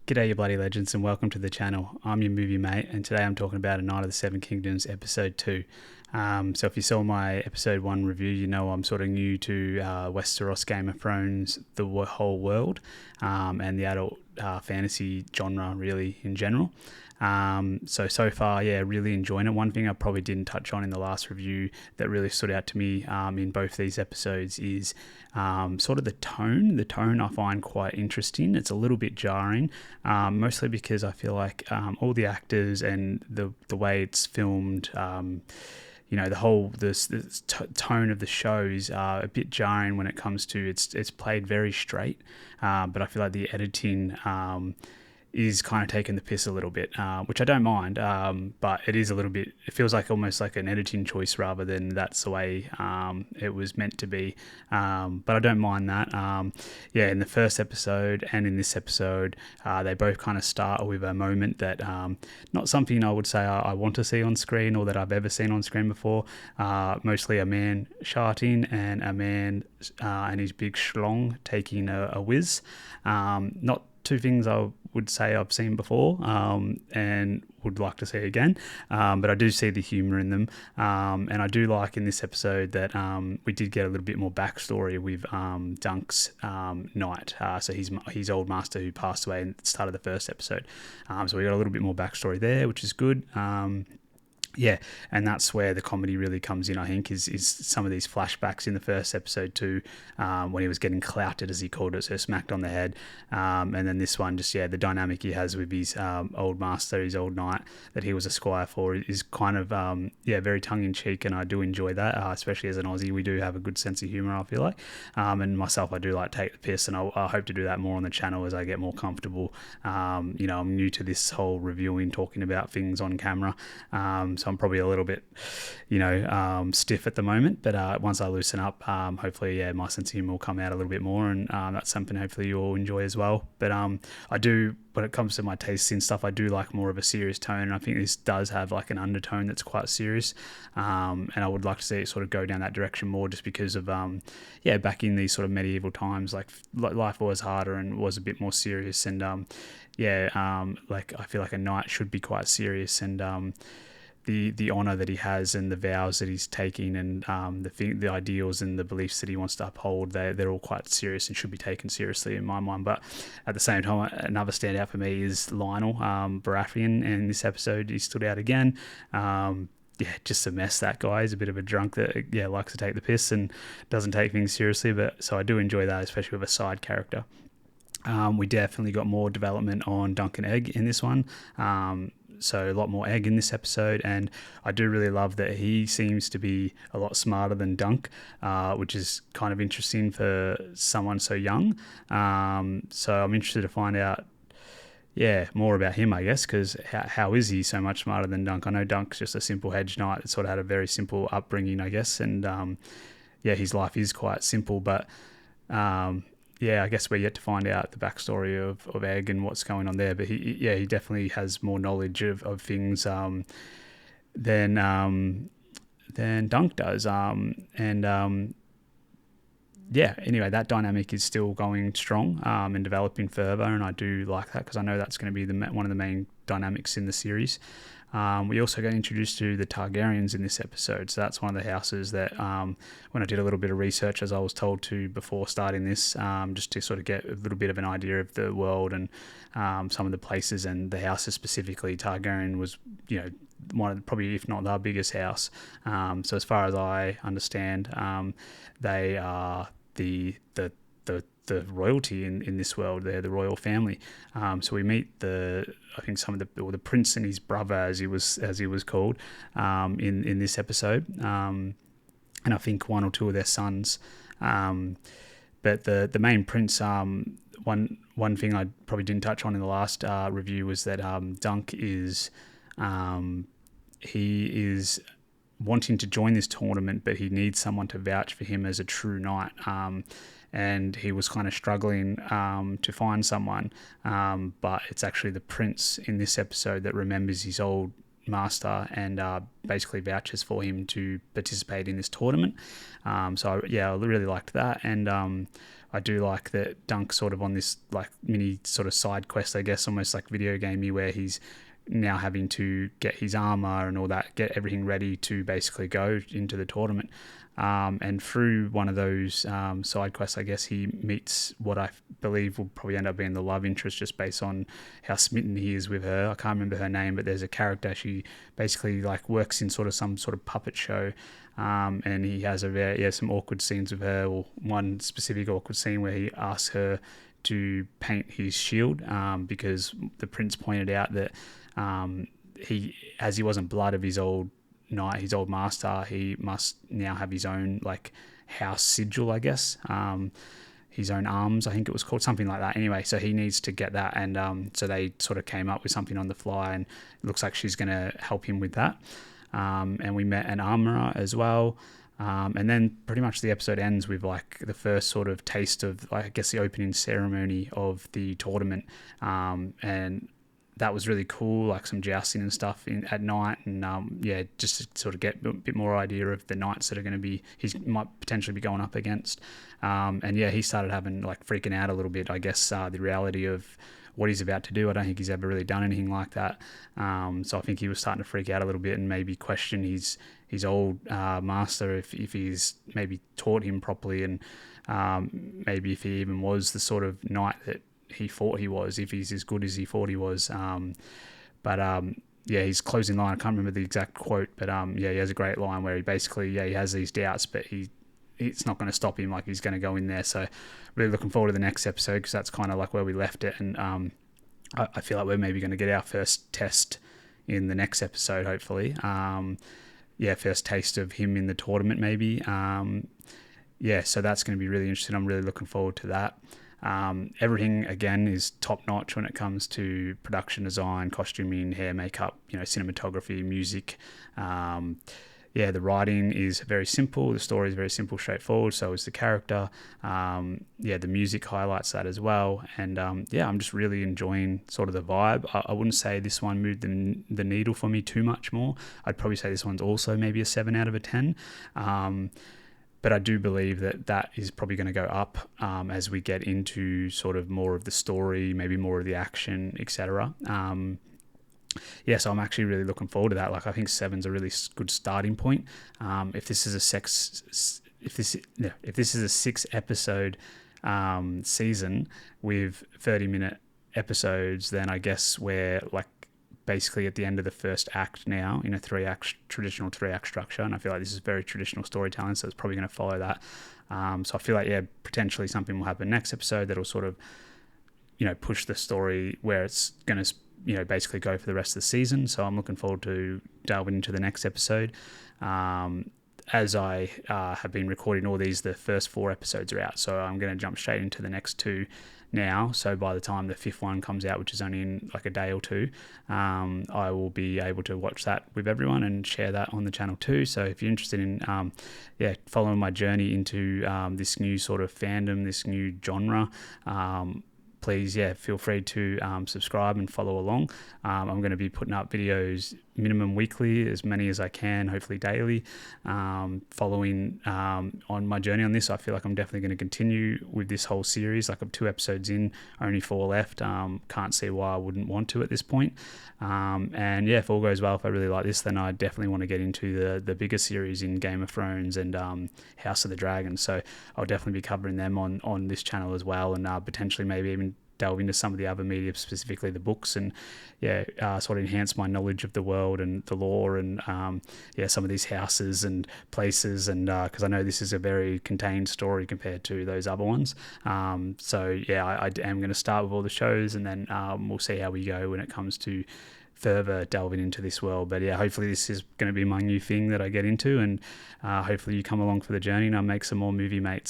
G'day, you bloody legends, and welcome to the channel. I'm your movie mate, and today I'm talking about A Knight of the Seven Kingdoms, episode 2. So if you saw my episode 1 review, you know I'm sort of new to Westeros, Game of Thrones, the whole world, and the adult fantasy genre really in general. So far, yeah, really enjoying it. One thing I probably didn't touch on in the last review that really stood out to me in both these episodes is sort of the tone. The tone I find quite interesting. It's a little bit jarring, mostly because I feel like all the actors and the way it's filmed, the whole tone of the show is a bit jarring when it comes to it's played very straight, but I feel like the editing is kind of taking the piss a little bit, which I don't mind, but it is a little bit, it feels like almost like an editing choice rather than that's the way it was meant to be, but I don't mind that. In the first episode and in this episode, they both kind of start with a moment that not something I would say I want to see on screen or that I've ever seen on screen before, mostly a man sharting and a man and his big schlong taking a whiz. Not two things I would say I've seen before and would like to see again, but I do see the humour in them, and I do like in this episode that we did get a little bit more backstory with Dunk's knight, so his old master who passed away at the start of the first episode, so we got a little bit more backstory there, which is good. And that's where the comedy really comes in, I think, is some of these flashbacks in the first episode too, when he was getting clouted, as he called it, so smacked on the head. And then this one, just, the dynamic he has with his old master, his old knight, that he was a squire for, is kind of, very tongue-in-cheek, and I do enjoy that, especially as an Aussie. We do have a good sense of humour, I feel like. And myself, I do like take the piss, and I hope to do that more on the channel as I get more comfortable. I'm new to this whole reviewing, talking about things on camera, so I'm probably a little bit, stiff at the moment. But once I loosen up, hopefully, my sense of humour will come out a little bit more, and that's something hopefully you all enjoy as well. But I do, when it comes to my tastes and stuff, I do like more of a serious tone, and I think this does have like an undertone that's quite serious, and I would like to see it sort of go down that direction more, just because of back in these sort of medieval times, like life was harder and was a bit more serious, and I feel like a knight should be quite serious, and the honor that he has and the vows that he's taking, and the ideals and the beliefs that he wants to uphold, they're all quite serious and should be taken seriously in my mind. But at the same time, another standout for me is Lionel Baratheon, and in this episode he stood out again. Just a mess, that guy. He's a bit of a drunk that likes to take the piss and doesn't take things seriously, but so I do enjoy that, especially with a side character. We definitely got more development on Dunk and Egg in this one. So a lot more Egg in this episode, and I do really love that he seems to be a lot smarter than Dunk, which is kind of interesting for someone so young. So I'm interested to find out more about him, I guess, because how is he so much smarter than Dunk? I know Dunk's just a simple hedge knight that sort of had a very simple upbringing, I guess, and his life is quite simple, but I guess we're yet to find out the backstory of Egg and what's going on there. But he definitely has more knowledge of things than Dunk does. Anyway, that dynamic is still going strong and developing further, and I do like that because I know that's going to be one of the main dynamics in the series. We also got introduced to the Targaryens in this episode, so that's one of the houses that when I did a little bit of research, as I was told to before starting this, just to sort of get a little bit of an idea of the world and some of the places and the houses specifically. Targaryen was, one of probably, if not the biggest house. So as far as I understand, they are the royalty in this world. They're the royal family. So we meet the prince and his brother, as he was called, in this episode, and I think one or two of their sons. But the main prince, one thing I probably didn't touch on in the last review was that Dunk is he is wanting to join this tournament, but he needs someone to vouch for him as a true knight. And he was kind of struggling to find someone, but it's actually the prince in this episode that remembers his old master and basically vouches for him to participate in this tournament. So I really liked that, and I do like that Dunk sort of on this like mini sort of side quest, I guess, almost like video gamey, where he's now having to get his armor and all that, get everything ready to basically go into the tournament. And through one of those side quests, I guess he meets what I believe will probably end up being the love interest, just based on how smitten he is with her. I can't remember her name, but there's a character. She basically like works in sort of some sort of puppet show, and he has some awkward scenes with her, or one specific awkward scene where he asks her to paint his shield, because the prince pointed out that he wasn't blood of his old knight, his old master, he must now have his own like house sigil, I guess, his own arms, I think it was called, something like that. Anyway, so he needs to get that, and so they sort of came up with something on the fly, and it looks like she's going to help him with that. And we met an armorer as well. And then pretty much the episode ends with like the first sort of taste of, I guess, the opening ceremony of the tournament. And that was really cool, like some jousting and stuff at night, and just to sort of get a bit more idea of the knights that are going to be, he might potentially be going up against. He started having like freaking out a little bit, I guess, the reality of what he's about to do. I don't think he's ever really done anything like that. So I think he was starting to freak out a little bit and maybe question his old master if he's maybe taught him properly, and maybe if he even was the sort of knight that he thought he was, if he's as good as he thought he was. His closing line, I can't remember the exact quote, but he has a great line where he basically, he has these doubts, but it's not going to stop him, like he's going to go in there. So really looking forward to the next episode, because that's kind of like where we left it, and I feel like we're maybe going to get our first test in the next episode, hopefully. First taste of him in the tournament maybe. So that's going to be really interesting. I'm really looking forward to that. Everything again is top notch when it comes to production design, costuming, hair, makeup, cinematography, music. The writing is very simple. The story is very simple, straightforward. So is the character. The music highlights that as well. And I'm just really enjoying sort of the vibe. I wouldn't say this one moved the needle for me too much more. I'd probably say this one's also maybe a 7 out of a 10. But I do believe that is probably going to go up as we get into sort of more of the story, maybe more of the action, etc. So I'm actually really looking forward to that. Like, I think 7's a really good starting point. If this is a 6 episode season with 30-minute episodes, then I guess we're like basically at the end of the first act now in a traditional 3-act structure, and I feel like this is very traditional storytelling, so it's probably going to follow that. So I feel like potentially something will happen next episode that'll sort of push the story where it's going to basically go for the rest of the season. So I'm looking forward to delving into the next episode. As I have been recording all these, the first 4 episodes are out, so I'm going to jump straight into the next 2 now. So by the time the 5th one comes out, which is only in like a day or 2, I will be able to watch that with everyone and share that on the channel too. So if you're interested in following my journey into this new sort of fandom, this new genre, please, feel free to subscribe and follow along. I'm going to be putting up videos minimum weekly, as many as I can, hopefully daily, following on my journey on this. I feel like I'm definitely going to continue with this whole series. Like, I'm 2 episodes in, only 4 left. Can't see why I wouldn't want to at this point. If all goes well, if I really like this, then I definitely want to get into the bigger series in Game of Thrones and House of the Dragon. So I'll definitely be covering them on this channel as well, and potentially maybe even delve into some of the other media, specifically the books, and sort of enhance my knowledge of the world and the lore, and some of these houses and places, and because I know this is a very contained story compared to those other ones. I am going to start with all the shows, and then we'll see how we go when it comes to further delving into this world. But hopefully this is going to be my new thing that I get into, and hopefully you come along for the journey and I make some more movie mates.